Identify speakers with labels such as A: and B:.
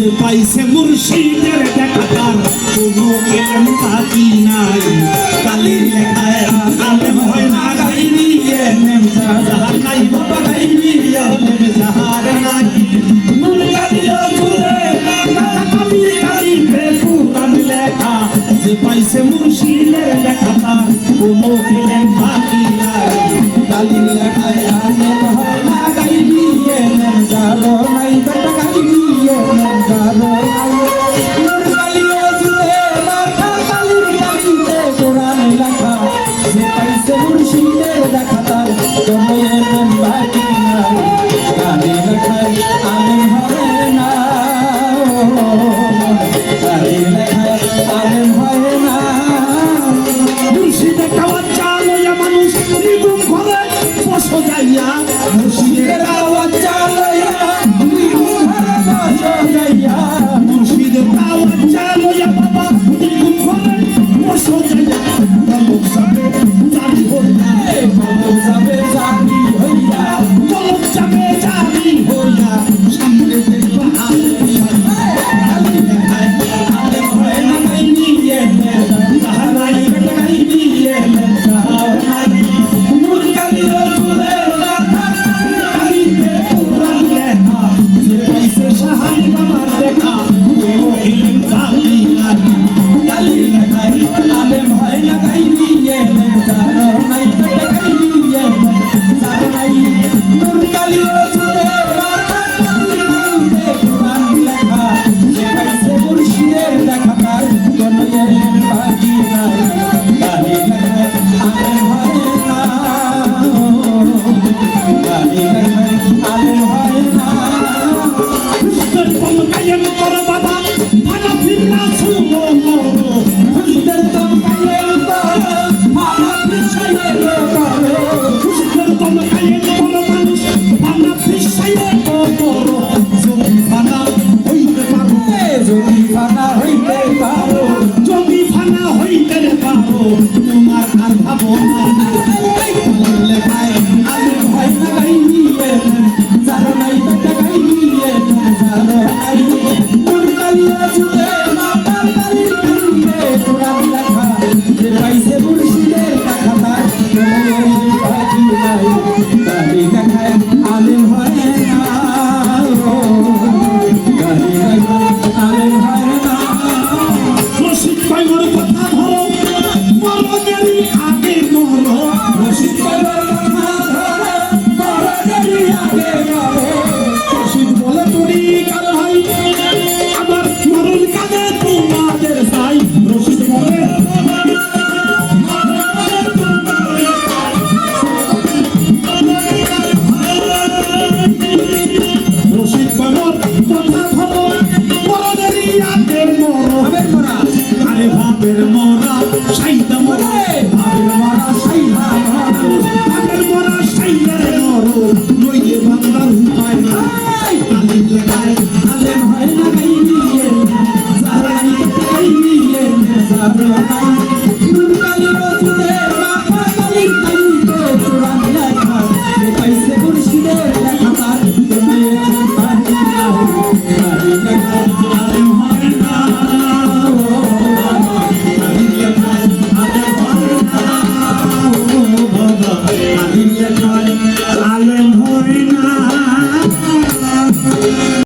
A: যে পাইছে মুর্শিদের দেখা তার কোনো এলেম বাকি নাই কালির লেখায় আলেম হয় না গাইবি এলেম যাহার নাই বাবা গাইবি এলেম যাহার নাই নূর কালিও জুড়ে কালি কালি বেকুরান লেখা যে পাইছে মুর্শিদের দেখা তার কোনো এলেম বাকি নাই কালির লেখায় আলেম হয় না গাইবি এলেম যাহার নাই বাবা গাইবি এলেম যাহার নাই নূর কালিও জুড়ে কালির কালি বেকুরান লেখা যে পাইছে মুর্শিদের দেখা তার কোনো এলেম বাকি নাই কালির লেখায় আলেম হয় না কালির লেখায় আলেম হয় না মুর্শিদের খাওয়ার চাল হইয়া মানুষ নিগুম ঘরে বসে যাইয়া মুর্শিদের খাওয়ার চাল হইয়া নিগুম ঘরে বসে যাইয়া মুর্শিদের খাওয়ার চাল হইয়া বাবা নিগুম ঘরে বসে যাইয়া বালক যাবে জানি হইয়া বালক যাবে জানি হইয়া বালক যাবে জানি হইয়া সামনে দেখবা আলেম দেখায় আলেম হয় না গাইবি এলেম যাহার নাই গাইবি এলেম যাহার নাই নূর কালিও জুড়ে কালি বেকুরান লেখা যে পাইছে সাহাই বাবার দেখা কোনো এলেম বাকি নাই কালির লেখায় আলেম হয় না গাইবি এলেম যাহার নাই গাইবি এলেম যাহার নাই নূর কালিও জুড়ে বেকুরান লেখা যে পাইছে মুর্শিদের দেখা তার কোনো এলেম বাকি নাই কালির লেখায় আলেম হয় না কালির লেখায় আলেম হয় না হুজুর তুম কায়েম করো বাবা ভালো ফিরনা শুনো হুজুর তুম কায়েম করো ভালো ফিরসায়ে করো হুজুর তুম কায়েম করো মানুষ ভালো ফিরসায়ে করো যদি ফানা হইতে পারো যদি ফানা হইতে পারো যদি ফানা হইতে পারো তোমার আর ভাবনা কালির লেখায় আলেম হয় না গাইবি এলেম যার নাই বেটা গাইবি এলেম যার নাই নূর কালিও জুড়ে কালির কালি বেকুরান লেখা যে পাইছে মুর্শিদের দেখা তার কোনো এলেম বাকি নাই কালির লেখায় আলেম হয় না কালির লেখায় আলেম হয় না রশিদ কয়র কথা ধরো মরদেরই আগে মরো রশিদ কয়র কথা ধরো মরদেরই আগে মরো রশিদ বলে তুমি কার ভাই আবার মরণ কাঁদে তোমাদের ভাই রশিদ বলে রশিদ কয়র কথা ধরো মরদেরই আগে মরো আরে ভাবের মরা সাইদা মরা ভাবের মরা সাইদা মরা ভাবের মরা সাইদা মরো নইলে বাংলার উপায় না কালির লেখায় আলেম হয় না গাইবি এলেম যারা নাই গাইবি এলেম যারা নাই নূর কালিও জুড়ে কালির কালি বেকুরান লেখা যে পাইছে মুর্শিদের দেখা তার কোনো এলেম বাকি নাই কালির লেখায় আলেম হয় না কালির লেখায় আলেম হয় না কালির লেখায় আলেম হয় না